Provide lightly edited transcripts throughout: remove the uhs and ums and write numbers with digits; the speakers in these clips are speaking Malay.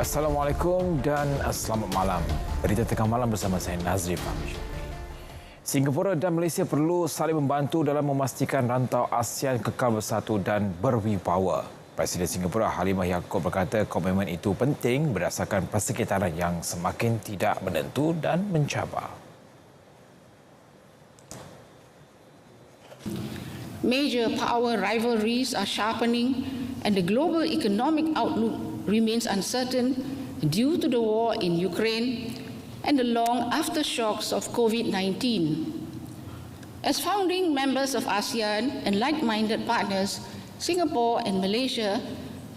Assalamualaikum dan selamat malam. Berita tengah malam bersama saya Nazri Fahmi. Singapura dan Malaysia perlu saling membantu dalam memastikan rantau ASEAN kekal bersatu dan berwibawa. Presiden Singapura Halimah Yaakob berkata komitmen itu penting berdasarkan persekitaran yang semakin tidak menentu dan mencabar. Major power rivalries are sharpening and the global economic outlook remains uncertain due to the war in Ukraine and the long aftershocks of COVID-19. As founding members of ASEAN and like-minded partners, Singapore and Malaysia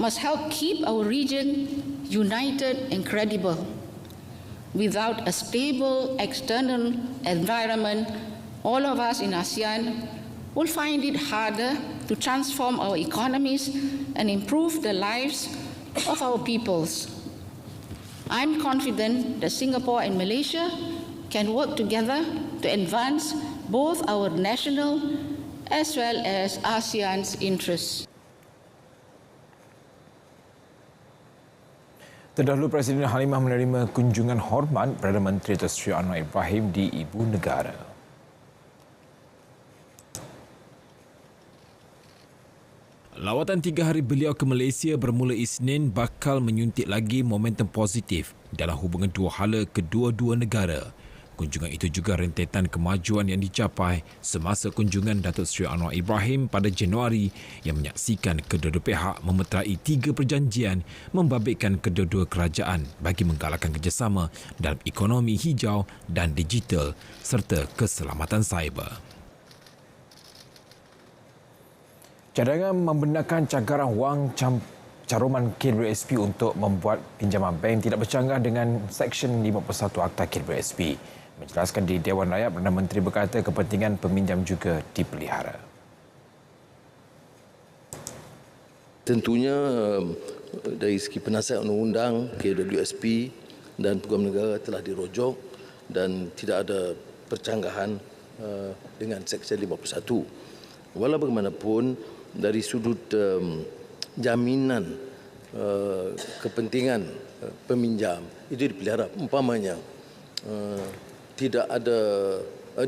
must help keep our region united and credible. Without a stable external environment, all of us in ASEAN will find it harder to transform our economies and improve the lives of our peoples. I'm confident that Singapore and Malaysia can work together to advance both our national as well as ASEAN's interests. Terdahulu Presiden Halimah menerima kunjungan hormat Perdana Menteri Datuk Seri Anwar Ibrahim di Ibu Negara. Lawatan 3 hari beliau ke Malaysia bermula Isnin bakal menyuntik lagi momentum positif dalam hubungan dua hala kedua-dua negara. Kunjungan itu juga rentetan kemajuan yang dicapai semasa kunjungan Datuk Seri Anwar Ibrahim pada Januari yang menyaksikan kedua-dua pihak memeterai 3 perjanjian membabitkan kedua-dua kerajaan bagi menggalakkan kerjasama dalam ekonomi hijau dan digital serta keselamatan cyber. Cadangan membenarkan cagaran wang caruman KWSP untuk membuat pinjaman bank tidak bercanggah dengan Seksyen 51 Akta KWSP. Menjelaskan di Dewan Rakyat, Perdana Menteri berkata kepentingan peminjam juga dipelihara. Tentunya dari segi penasihat undang-undang KWSP dan Peguam Negara telah dirojok dan tidak ada percanggahan dengan Seksyen 51. Walau bagaimanapun, dari sudut jaminan kepentingan peminjam itu dipelihara. Umpamanya tidak ada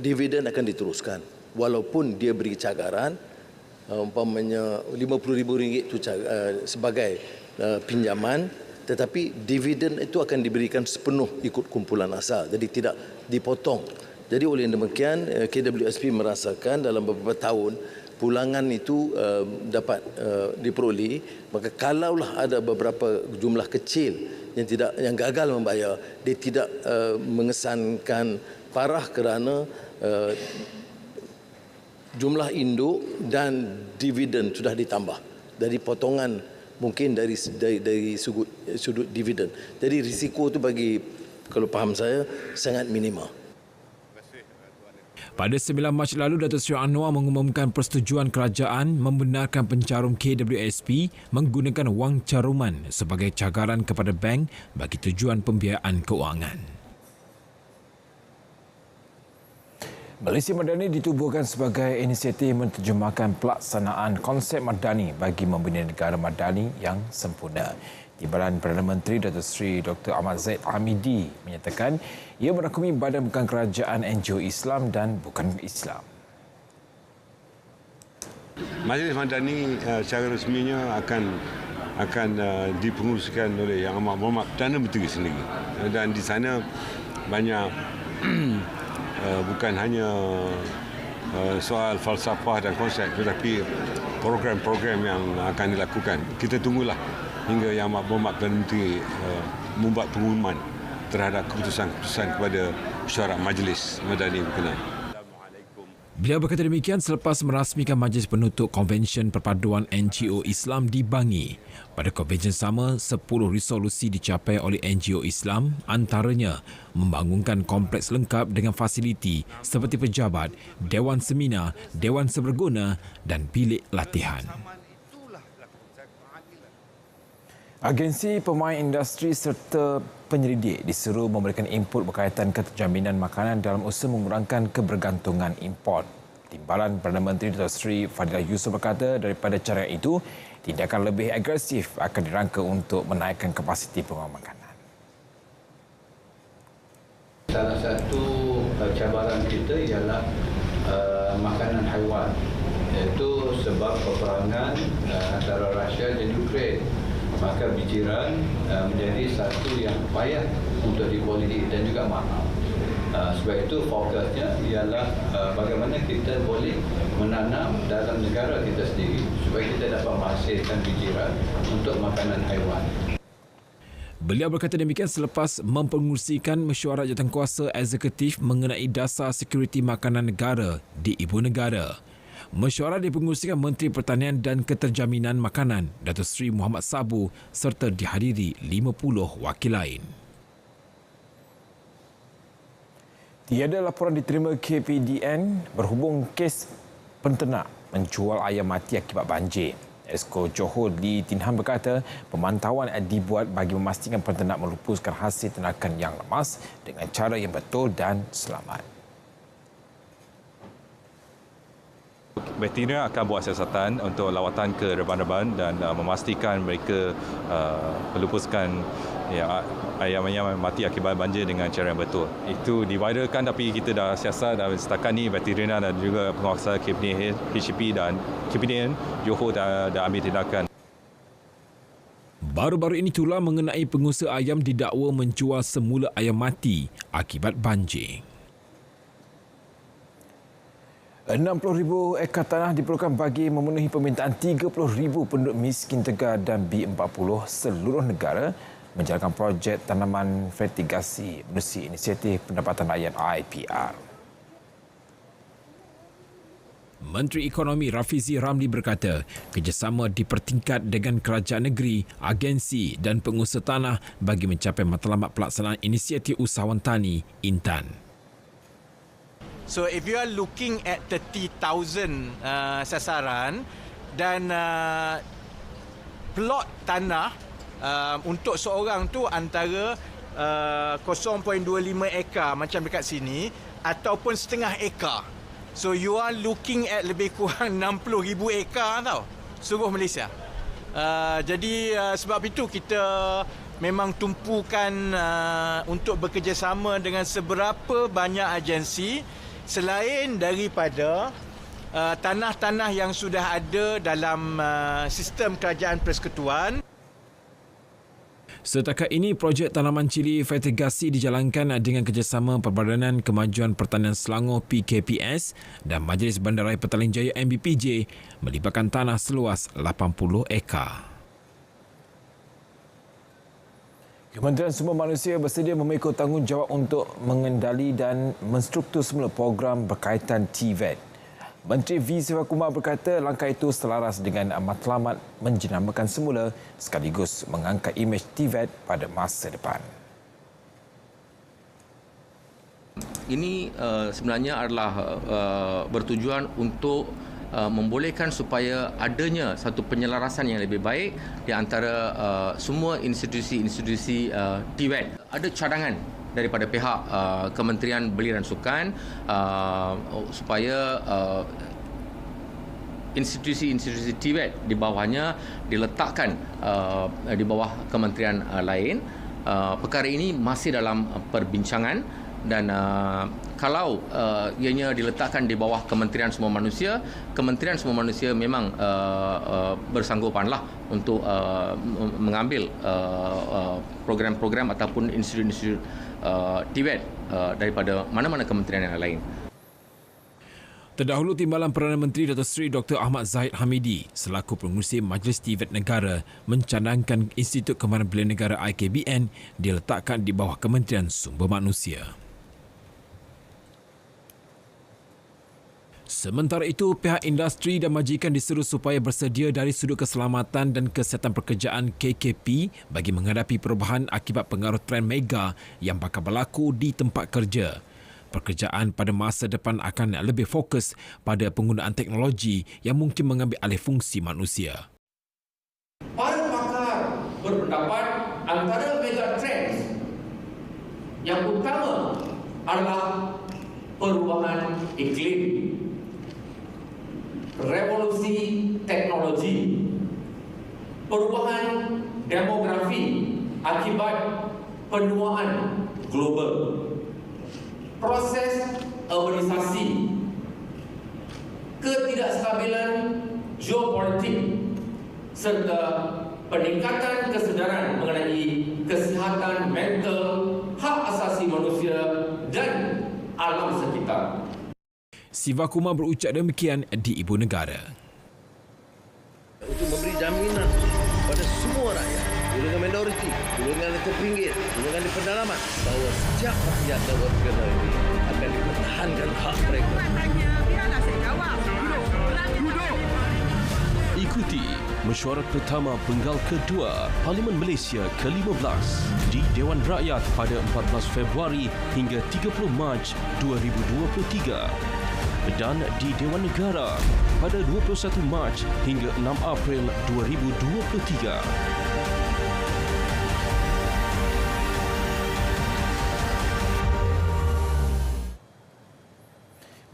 dividen akan diteruskan walaupun dia beri cagaran, umpamanya RM50,000 itu sebagai pinjaman, tetapi dividen itu akan diberikan sepenuh ikut kumpulan asal, jadi tidak dipotong. Jadi oleh demikian KWSP merasakan dalam beberapa tahun pulangan itu dapat diperoleh, maka kalaulah ada beberapa jumlah kecil yang gagal membayar, dia tidak mengesankan parah kerana jumlah induk dan dividen sudah ditambah dari potongan mungkin dari sudut dividen. Jadi risiko itu bagi, kalau faham saya, sangat minimal. Pada 9 Mac lalu, Datuk Seri Anwar mengumumkan persetujuan kerajaan membenarkan pencarum KWSP menggunakan wang caruman sebagai cagaran kepada bank bagi tujuan pembiayaan keuangan. Malaysia Madani ditubuhkan sebagai inisiatif menterjemahkan pelaksanaan konsep Madani bagi membina negara Madani yang sempurna. Timbalan Perdana Menteri Datuk Seri Dr. Ahmad Zaid Hamidi menyatakan ia merangkumi badan bukan kerajaan, NGO Islam dan bukan Islam. Majlis Madani secara resminya akan dipenguruskan oleh Yang Amat Berhormat Perdana Menteri sendiri, dan di sana banyak bukan hanya soal falsafah dan konsep, tetapi program-program yang akan dilakukan. Kita tunggulah hingga Yang Amat Berhormat Perdana Menteri membuat pengumuman terhadap keputusan-keputusan kepada syarat Majlis Madani berkenaan. Beliau berkata demikian selepas merasmikan majlis penutup Konvensyen Perpaduan NGO Islam di Bangi. Pada konvensyen sama, 10 resolusi dicapai oleh NGO Islam, antaranya membangunkan kompleks lengkap dengan fasiliti seperti pejabat, dewan seminar, dewan seberguna dan bilik latihan. Agensi pemain industri serta penyelidik disuruh memberikan input berkaitan keterjaminan makanan dalam usaha mengurangkan kebergantungan import. Timbalan Perdana Menteri Datuk Seri Fadilah Yusof berkata daripada cara itu, tindakan lebih agresif akan dirangka untuk menaikkan kapasiti pengurusan makanan. salah satu cabaran kita ialah makanan haiwan, iaitu sebab peperangan antara Rusia dan Ukraine. Maka bijiran menjadi satu yang payah untuk dikualiti dan juga mahal. Sebab itu fokusnya ialah bagaimana kita boleh menanam dalam negara kita sendiri supaya kita dapat menghasilkan bijiran untuk makanan haiwan. Beliau berkata demikian selepas mempengerusikan mesyuarat jawatankuasa eksekutif mengenai dasar sekuriti makanan negara di Ibu Negara. Mesyuarat dipengerusikan Menteri Pertanian dan Keterjaminan Makanan Datuk Seri Muhammad Sabu serta dihadiri 50 wakil lain. Tiada laporan diterima KPDN berhubung kes penternak menjual ayam mati akibat banjir. Esko Johor Lee Tin Han berkata pemantauan dibuat bagi memastikan penternak melupuskan hasil ternakan yang lemas dengan cara yang betul dan selamat. Veteriner akan buat siasatan untuk lawatan ke reban-reban dan memastikan mereka melupuskan ayam-ayam mati akibat banjir dengan cara yang betul. Itu diviralkan tapi kita dah siasat dan setakat ni veteriner dan juga penguasa KPDN, HCP dan KPDN Johor dah ambil tindakan. Baru-baru ini tular mengenai pengusaha ayam didakwa menjual semula ayam mati akibat banjir. 60,000 ekar tanah diperlukan bagi memenuhi permintaan 30,000 penduduk miskin Tegar dan B40 seluruh negara menjalankan projek tanaman fertigasi menerusi inisiatif pendapatan rakyat IPR. Menteri Ekonomi Rafizi Ramli berkata, kerjasama dipertingkat dengan kerajaan negeri, agensi dan pengusaha tanah bagi mencapai matlamat pelaksanaan inisiatif usahawan tani Intan. So if you are looking at 30,000 sasaran dan plot tanah untuk seorang tu antara 0.25 ekar macam dekat sini ataupun setengah ekar. So you are looking at lebih kurang 60,000 ekar tau, seluruh Malaysia. Jadi sebab itu kita memang tumpukan untuk bekerjasama dengan seberapa banyak agensi selain daripada tanah-tanah yang sudah ada dalam sistem kerajaan persekutuan. Setakat ini, projek tanaman cili fertigasi dijalankan dengan kerjasama Perbadanan Kemajuan Pertanian Selangor PKPS dan Majlis Bandaraya Petaling Jaya MBPJ melibatkan tanah seluas 80 ekar. Kementerian Sumber Manusia bersedia memikul tanggungjawab untuk mengendali dan menstruktur semula program berkaitan TVET. Menteri V. Sivakumar berkata langkah itu selaras dengan matlamat menjenamakan semula sekaligus mengangkat imej TVET pada masa depan. Ini sebenarnya adalah bertujuan untuk membolehkan supaya adanya satu penyelarasan yang lebih baik di antara semua institusi-institusi TVET. Ada cadangan daripada pihak Kementerian Belia dan Sukan supaya institusi-institusi TVET di bawahnya diletakkan di bawah kementerian lain. Perkara ini masih dalam perbincangan dan kalau ianya diletakkan di bawah Kementerian Sumber Manusia, Kementerian Sumber Manusia memang bersanggupanlah untuk mengambil program-program ataupun institusi-institusi TVET daripada mana-mana kementerian yang lain. Terdahulu, Timbalan Perdana Menteri Datuk Seri Dr. Ahmad Zahid Hamidi selaku pengurusi Majlis TVET Negara mencadangkan Institut Kemahiran Belia Negara IKBN diletakkan di bawah Kementerian Sumber Manusia. Sementara itu, pihak industri dan majikan diseru supaya bersedia dari sudut keselamatan dan kesihatan pekerjaan KKP bagi menghadapi perubahan akibat pengaruh tren mega yang bakal berlaku di tempat kerja. Pekerjaan pada masa depan akan lebih fokus pada penggunaan teknologi yang mungkin mengambil alih fungsi manusia. Para pakar berpendapat antara mega trends yang utama adalah perubahan iklim, revolusi teknologi, perubahan demografi akibat penuaan global, proses urbanisasi, ketidakstabilan geopolitik, serta peningkatan kesedaran mengenai kesihatan mental, hak asasi manusia dan alam sekitar. Siva Kumar berucap demikian di Ibu Negara. Untuk memberi jaminan kepada semua rakyat, golongan minoriti, golongan terpinggir, golongan di pedalaman, bahawa setiap rakyat dan warga negara ini akan dipertahankan hak mereka. Ikuti mesyuarat pertama penggal kedua Parlimen Malaysia ke-15 di Dewan Rakyat pada 14 Februari hingga 30 Mac 2023 dan di Dewan Negara pada 21 Mac hingga 6 April 2023.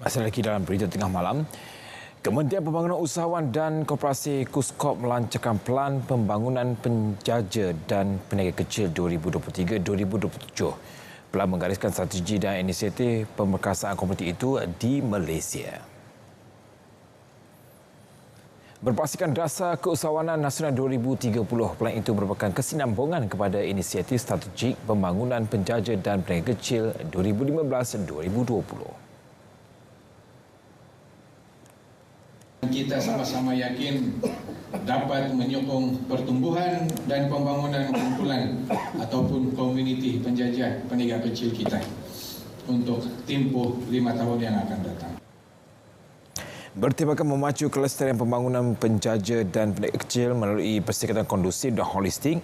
Masih lagi dalam berita tengah malam, Kementerian Pembangunan Usahawan dan Koperasi KUSKOP melancarkan Pelan Pembangunan Penjaja dan Peniaga Kecil 2023-2027. Pelan menggariskan strategi dan inisiatif pemerkasaan komuniti itu di Malaysia. Berpasarkan Dasar Keusahawanan Nasional 2030, pelan itu merupakan kesinambungan kepada inisiatif strategik pembangunan penjaja dan peniaga kecil 2015-2020. Kita sama-sama yakin dapat menyokong pertumbuhan dan pembangunan kumpulan ataupun komuniti penjajah peniaga kecil kita untuk tempoh 5 tahun yang akan datang. Bertimbangkan memacu kelestarian pembangunan penjaja dan peniaga kecil melalui perserikatan kondusif dan holistik,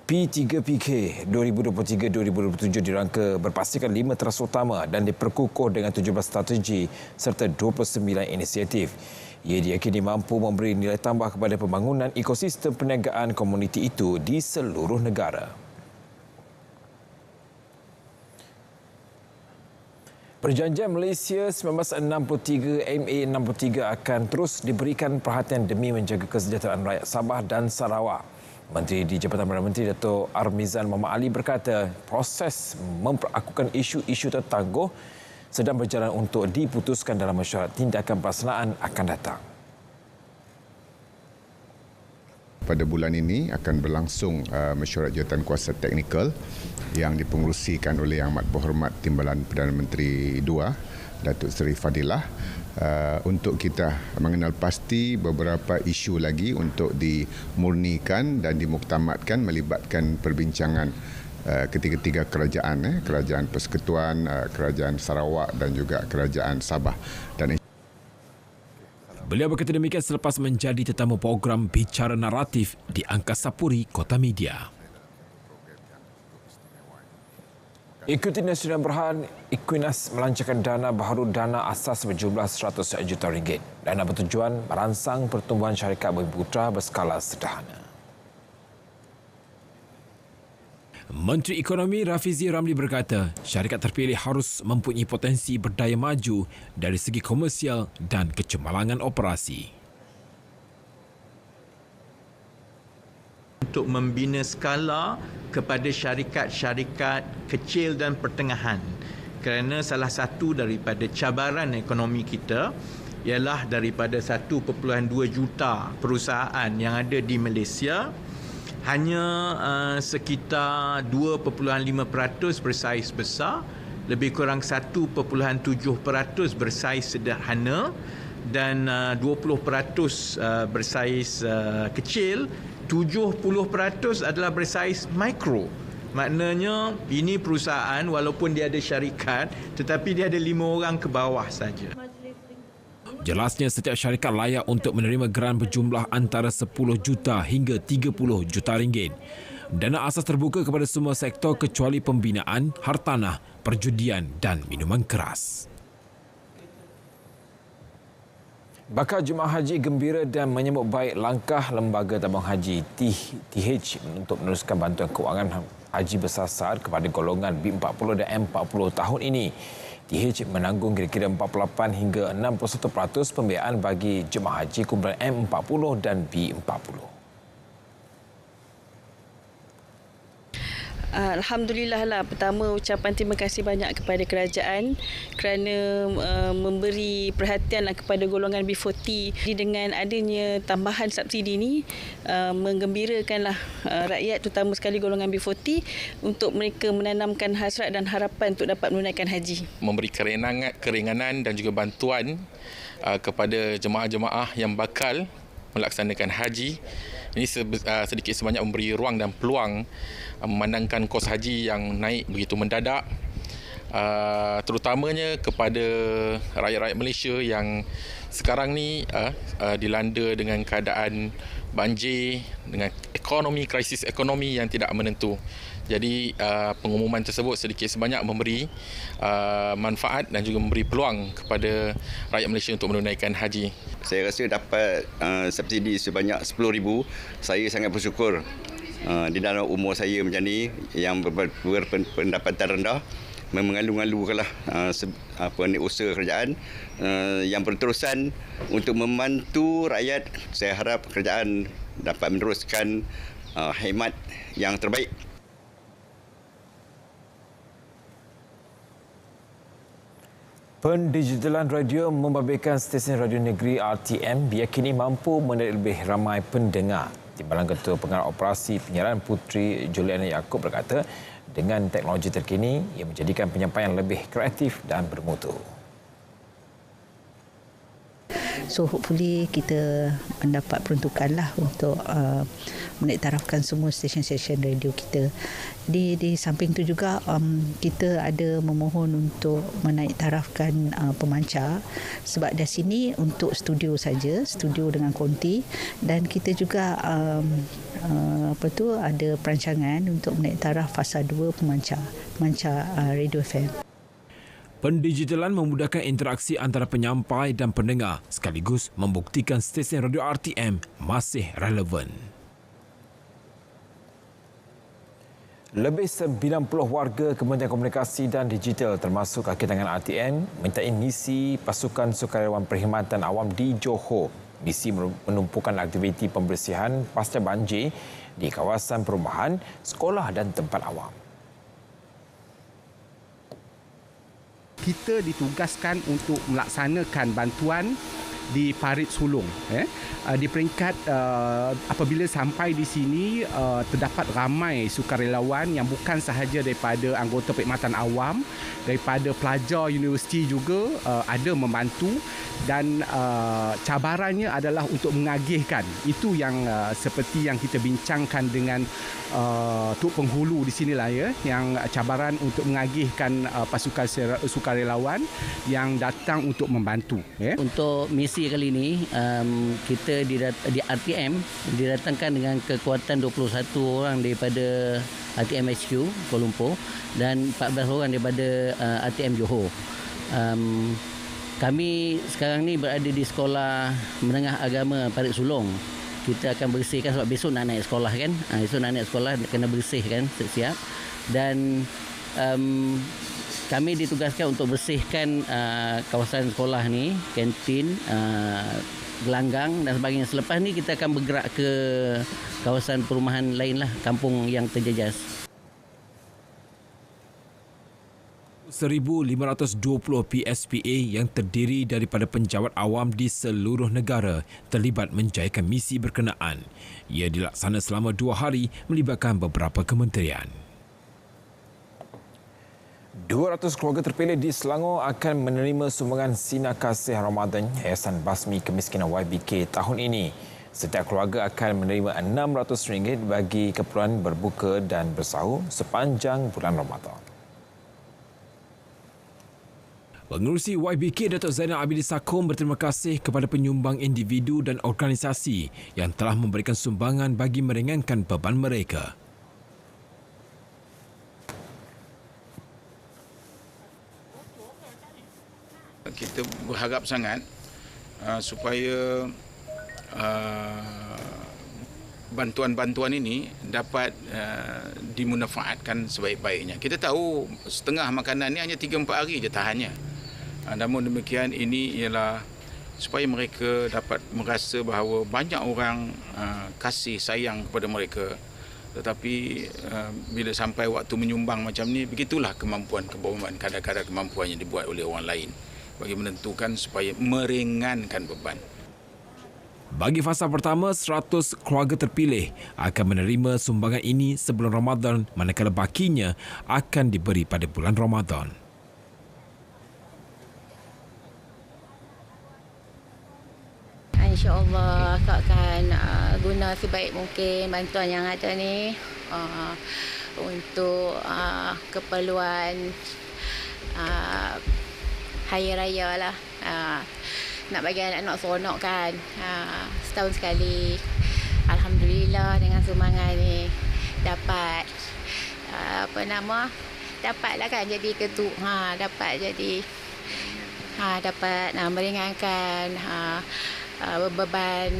P3PK 2023-2027 dirangka berpastikan 5 teras utama dan diperkukuh dengan 17 strategi serta 29 inisiatif. Ia diyakini mampu memberi nilai tambah kepada pembangunan ekosistem perniagaan komuniti itu di seluruh negara. Perjanjian Malaysia 1963 MA63 akan terus diberikan perhatian demi menjaga kesejahteraan rakyat Sabah dan Sarawak. Menteri di Jabatan Perdana Menteri Dato' Armizan Muhammad Ali berkata proses memperakukan isu-isu tertangguh sedang berjalan untuk diputuskan dalam mesyuarat tindakan pelaksanaan akan datang. Pada bulan ini akan berlangsung mesyuarat jawatankuasa teknikal yang dipengerusikan oleh Yang Amat Berhormat Timbalan Perdana Menteri II, Datuk Seri Fadilah, untuk kita mengenal pasti beberapa isu lagi untuk dimurnikan dan dimuktamadkan melibatkan perbincangan ketiga-tiga kerajaan, Kerajaan Persekutuan, Kerajaan Sarawak dan juga Kerajaan Sabah. Dan beliau berkata demikian selepas menjadi tetamu program Bicara Naratif di Angkasa Puri, Kota Media. Ikuti Nasional Berhad, Equinas melancarkan dana baharu dana asas berjumlah RM100 juta. Dana bertujuan merangsang pertumbuhan syarikat berputra berskala sederhana. Menteri Ekonomi Rafizi Ramli berkata, syarikat terpilih harus mempunyai potensi berdaya maju dari segi komersial dan kecemerlangan operasi. Untuk membina skala kepada syarikat-syarikat kecil dan pertengahan. Kerana salah satu daripada cabaran ekonomi kita ialah daripada 1.2 juta perusahaan yang ada di Malaysia, hanya sekitar 2.5% bersaiz besar, lebih kurang 1.7% bersaiz sederhana dan 20% bersaiz kecil, 70% adalah bersaiz mikro. Maknanya ini perusahaan walaupun dia ada syarikat tetapi dia ada 5 orang ke bawah saja. Jelasnya setiap syarikat layak untuk menerima geran berjumlah antara 10 juta hingga 30 juta ringgit. Dana asas terbuka kepada semua sektor kecuali pembinaan, hartanah, perjudian dan minuman keras. Bakal Jemaah Haji gembira dan menyambut baik langkah Lembaga Tabung Haji TH untuk meneruskan bantuan kewangan haji bersasar kepada golongan B40 dan M40 tahun ini. TH menanggung kira-kira 48 hingga 61% pembiayaan bagi jemaah haji kumpulan M40 dan B40. Alhamdulillah lah, pertama ucapan terima kasih banyak kepada kerajaan kerana memberi perhatian kepada golongan B40. Dengan adanya tambahan subsidi ini menggembirakanlah rakyat, terutama sekali golongan B40, untuk mereka menanamkan hasrat dan harapan untuk dapat menunaikan haji. Memberi keringanan dan juga bantuan kepada jemaah-jemaah yang bakal melaksanakan haji. Ini sedikit sebanyak memberi ruang dan peluang memandangkan kos haji yang naik begitu mendadak, terutamanya kepada rakyat-rakyat Malaysia yang sekarang ni dilanda dengan keadaan banjir, dengan krisis ekonomi yang tidak menentu. Jadi pengumuman tersebut sedikit sebanyak memberi manfaat dan juga memberi peluang kepada rakyat Malaysia untuk menunaikan haji. Saya rasa dapat subsidi sebanyak 10,000. Saya sangat bersyukur di dalam umur saya macam ni yang berpendapatan rendah, mengalu-alukanlah usaha kerajaan yang berterusan untuk membantu rakyat. Saya harap kerajaan dapat meneruskan khidmat yang terbaik. Pendigitalan radio membabitkan stesen radio negeri RTM diyakini mampu menarik lebih ramai pendengar. Timbalan Ketua Pengarah Operasi Penyiaran Puteri Juliana Yaakob berkata, dengan teknologi terkini, ia menjadikan penyampaian lebih kreatif dan bermutu. So hopefully kita mendapat peruntukanlah untuk menaiktarafkan semua stesen-stesen radio kita. Di samping itu juga kita ada memohon untuk menaiktarafkan pemancar, sebab dari sini untuk studio saja, studio dengan konti, dan kita juga ada perancangan untuk menaiktaraf fasa 2 pemancar radio FM. Pendigitalan memudahkan interaksi antara penyampai dan pendengar sekaligus membuktikan stesen radio RTM masih relevan. Lebih 90 warga Kementerian Komunikasi dan Digital termasuk kaki tangan RTM mintai misi pasukan sukarelawan perkhidmatan awam di Johor. Misi menumpukan aktiviti pembersihan pasca banjir di kawasan perumahan, sekolah dan tempat awam. Kita ditugaskan untuk melaksanakan bantuan di Parit Sulong. Di peringkat apabila sampai di sini terdapat ramai sukarelawan yang bukan sahaja daripada anggota perkhidmatan awam, daripada pelajar universiti juga ada membantu, dan cabarannya adalah untuk mengagihkan. Itu yang seperti yang kita bincangkan dengan Tuk Penghulu di sinilah yang cabaran untuk mengagihkan pasukan sukarelawan yang datang untuk membantu. Untuk misi kali ini kita di RTM didatangkan dengan kekuatan 21 orang daripada RTM HQ Kuala Lumpur dan 14 orang daripada RTM Johor. Kami sekarang ni berada di Sekolah Menengah Agama Parit Sulong. Kita akan bersihkan sebab besok nak naik sekolah kan. Besok nak naik sekolah kena bersih kan, siap. Dan kami ditugaskan untuk bersihkan kawasan sekolah ni, kantin, gelanggang dan sebagainya. Selepas ni kita akan bergerak ke kawasan perumahan lain lah, kampung yang terjejas. 1,520 PSPA yang terdiri daripada penjawat awam di seluruh negara terlibat menjayakan misi berkenaan. Ia dilaksana selama 2 hari melibatkan beberapa kementerian. 200 keluarga terpilih di Selangor akan menerima sumbangan Sinar Kasih Ramadan Yayasan Basmi Kemiskinan YBK tahun ini. Setiap keluarga akan menerima RM600 bagi keperluan berbuka dan bersahur sepanjang bulan Ramadan. Pengerusi YBK Datuk Zainal Abidin Sakom berterima kasih kepada penyumbang individu dan organisasi yang telah memberikan sumbangan bagi meringankan beban mereka. Kita berharap sangat supaya bantuan-bantuan ini dapat dimanfaatkan sebaik-baiknya. Kita tahu setengah makanan ni hanya 3-4 hari je tahannya. Namun demikian ini ialah supaya mereka dapat merasa bahawa banyak orang kasih sayang kepada mereka Tetapi bila sampai waktu menyumbang macam ni, begitulah kemampuan kebohongan, kadang-kadang kemampuan yang dibuat oleh orang lain bagi menentukan supaya meringankan beban. Bagi fasa pertama, 100 keluarga terpilih akan menerima sumbangan ini sebelum Ramadan, manakala bakinya akan diberi pada bulan Ramadan. InsyaAllah Kak akan guna sebaik mungkin bantuan yang ada ni untuk keperluan hari raya lah. Nak bagi anak-anak seronok kan, setahun sekali. Alhamdulillah dengan sumbangan ni dapat dapatlah kan jadi ketua, dapat jadi dapat meringankan beban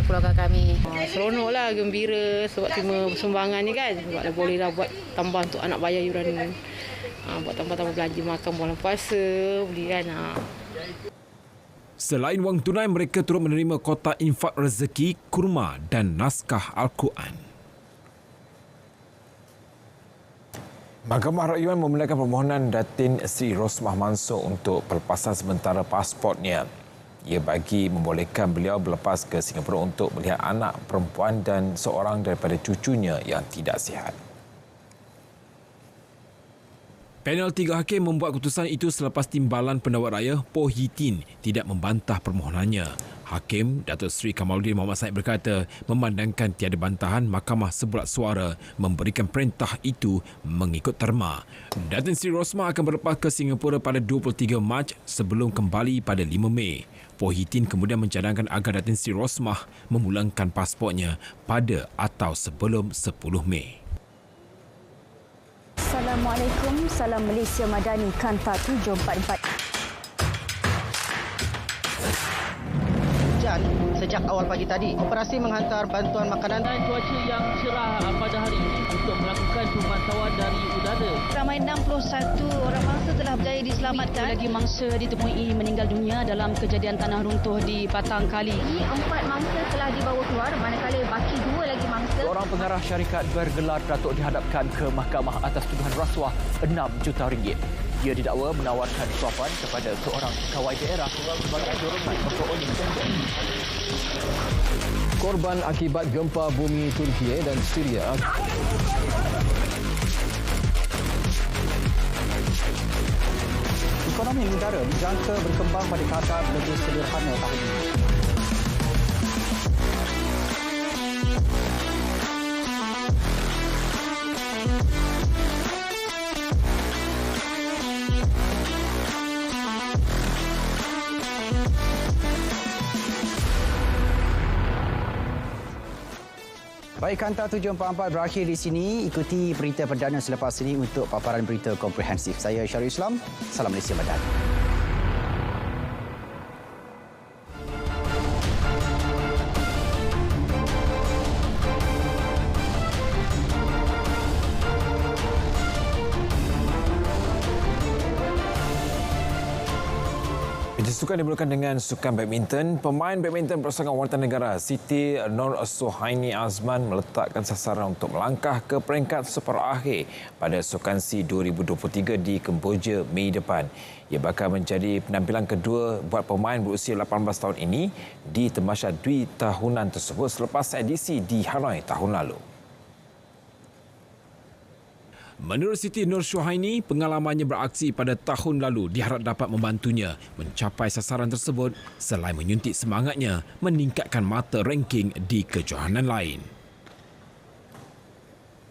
keluarga kami. Seronoklah, gembira sebab terima sumbangan ni kan, sebab bolehlah buat tambah untuk anak bayar yuran, buat tambah-tambah belanja makan bulan puasa, beli kan. Selain wang tunai, mereka turut menerima kota infak rezeki, kurma dan naskah Al-Quran. Mahkamah Rayuan memulakan permohonan Datin Sri Rosmah Mansor untuk pelepasan sementara pasportnya. Ia bagi membolehkan beliau berlepas ke Singapura untuk melihat anak perempuan dan seorang daripada cucunya yang tidak sihat. Panel 3 hakim membuat keputusan itu selepas Timbalan Pendakwa Raya Poh Hee Tin tidak membantah permohonannya. Hakim Datuk Seri Kamaluddin Mohamad Said berkata memandangkan tiada bantahan, mahkamah sebulat suara memberikan perintah itu mengikut terma. Datin Sri Rosmah akan berlepas ke Singapura pada 23 Mac sebelum kembali pada 5 Mei. Poh Hee Tin kemudian mencadangkan agar Datin Sri Rosmah memulangkan pasportnya pada atau sebelum 10 Mei. Assalamualaikum, salam Malaysia Madani, Kanta 744. Hujan sejak awal pagi tadi. Operasi menghantar bantuan makanan dan cuaca yang cerah pada hari ini untuk melakukan pemantauan dari udara. Ramai 61 orang mangsa telah berjaya diselamatkan. Lagi mangsa ditemui meninggal dunia dalam kejadian tanah runtuh di Patang Kali. 4 mangsa telah dibawa keluar, manakala baki 2 lagi mangsa. Seorang pengarah syarikat bergelar datuk dihadapkan ke mahkamah atas tuduhan rasuah RM6 juta. Ia didakwa menawarkan suapan kepada seorang pegawai daerah sebagai dorongan memperoleh janji. Korban akibat gempa bumi Turki dan Syria. Ekonomi negara dijangka berkembang pada kadar lebih sederhana tahun ini. Baik, Kanta 744 berakhir di sini. Ikuti berita perdana selepas ini untuk paparan berita komprehensif. Saya Syarul Islam. Salam Malaysia Madani. Sukan dimulakan dengan sukan badminton. Pemain badminton pasangan wanita negara Siti Nursuhaini Azman meletakkan sasaran untuk melangkah ke peringkat super akhir pada Sukan C 2023 di Kemboja Mei depan. Ia bakal menjadi penampilan kedua buat pemain berusia 18 tahun ini di Tamasya Dwi tahunan tersebut selepas edisi di Hanoi tahun lalu. Menurut Siti Nursuhaini, pengalamannya beraksi pada tahun lalu diharap dapat membantunya mencapai sasaran tersebut selain menyuntik semangatnya meningkatkan mata ranking di kejohanan lain.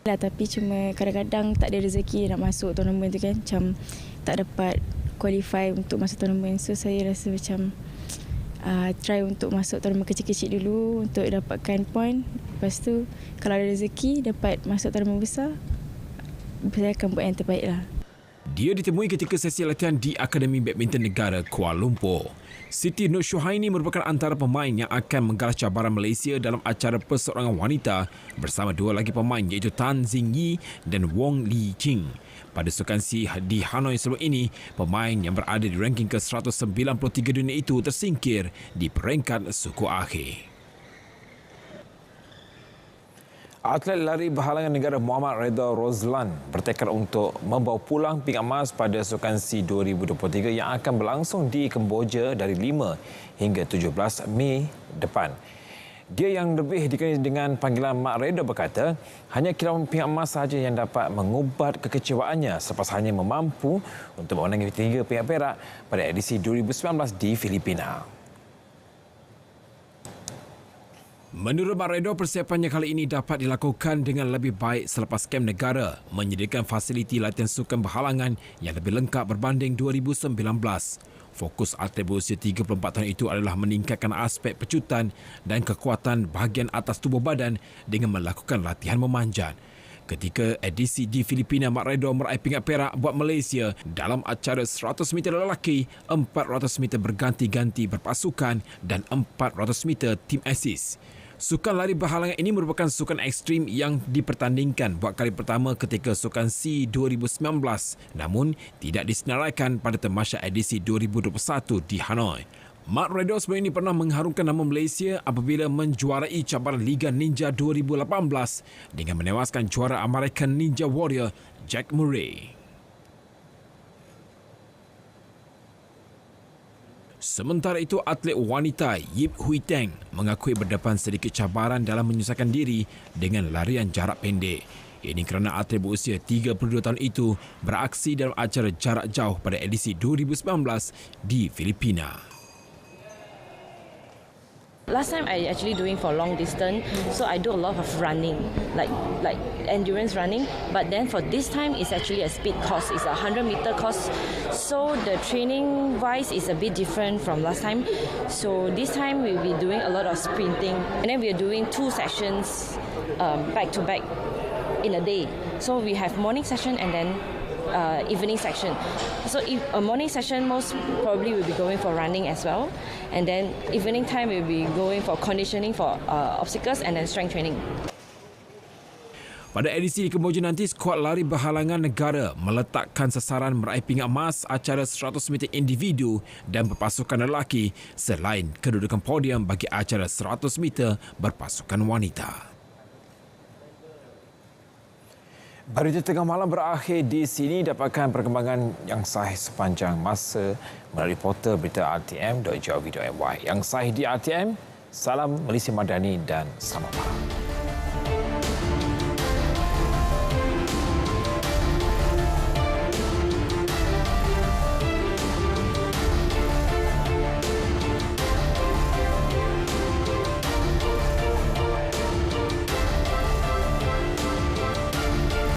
Tapi cuma kadang-kadang tak ada rezeki nak masuk tournament tu kan, macam tak dapat qualify untuk masuk tournament. So saya rasa macam try untuk masuk tournament kecil-kecil dulu untuk dapatkan point. Lepas tu kalau ada rezeki dapat masuk tournament besar, saya akan buat yang terbaik lah. Dia ditemui ketika sesi latihan di Akademi Badminton Negara Kuala Lumpur. Siti Nursuhaini merupakan antara pemain yang akan menggalas cabaran Malaysia dalam acara perseorangan wanita bersama dua lagi pemain iaitu Tan Zing Yi dan Wong Li Ching. Pada Sukan C di Hanoi sebelum ini, pemain yang berada di ranking ke-193 dunia itu tersingkir di peringkat suku akhir. Atlet lari berhalangan negara Muhammad Reza Rozlan bertekad untuk membawa pulang pingat emas pada Sukan SEA 2023 yang akan berlangsung di Kemboja dari 5 hingga 17 Mei depan. Dia yang lebih dikenali dengan panggilan Mak Reda berkata, hanya kilauan pingat emas sahaja yang dapat mengubat kekecewaannya selepas hanya memampu untuk memenangi 3 pingat perak pada edisi 2019 di Filipina. Menurut Mak Redo, persiapannya kali ini dapat dilakukan dengan lebih baik selepas kem negara menyediakan fasiliti latihan sukan berhalangan yang lebih lengkap berbanding 2019. Fokus atlet berusia 34 tahun itu adalah meningkatkan aspek pecutan dan kekuatan bahagian atas tubuh badan dengan melakukan latihan memanjat. Ketika edisi di Filipina, Mak Redo meraih pingat perak buat Malaysia dalam acara 100 meter lelaki, 400 meter berganti-ganti berpasukan dan 400 meter team assist. Sukan lari berhalangan ini merupakan sukan ekstrim yang dipertandingkan buat kali pertama ketika Sukan SEA 2019 namun tidak disenaraikan pada tamasya edisi 2021 di Hanoi. Mak Redo sebelum ini pernah mengharumkan nama Malaysia apabila menjuarai cabaran Liga Ninja 2018 dengan menewaskan juara American Ninja Warrior Jack Murray. Sementara itu, atlet wanita Yip Hui Teng mengakui berdepan sedikit cabaran dalam menyusahkan diri dengan larian jarak pendek. Ini kerana atlet berusia 32 tahun itu beraksi dalam acara jarak jauh pada edisi 2019 di Filipina. Last time I actually doing for long distance, so I do a lot of running, like endurance running. But then for this time, it's actually a speed course. It's a 100-meter course, so the training wise is a bit different from last time. So this time we'll be doing a lot of sprinting, and then we are doing 2 sessions back to back in a day. So we have morning session and then evening section. So if a morning session, most probably will be going for running as well, and then evening time we'll be going for conditioning for obstacles and then strength training. Pada edisi di Kemboja nanti, skuad lari berhalangan negara meletakkan sasaran meraih pingat emas acara 100 meter individu dan berpasukan lelaki selain kedudukan podium bagi acara 100 meter berpasukan wanita. Berita tengah malam berakhir di sini. Dapatkan perkembangan yang sahih sepanjang masa melalui portal berita RTM.gov.my. Yang sahih di RTM, salam Malaysia Madani dan selamat malam.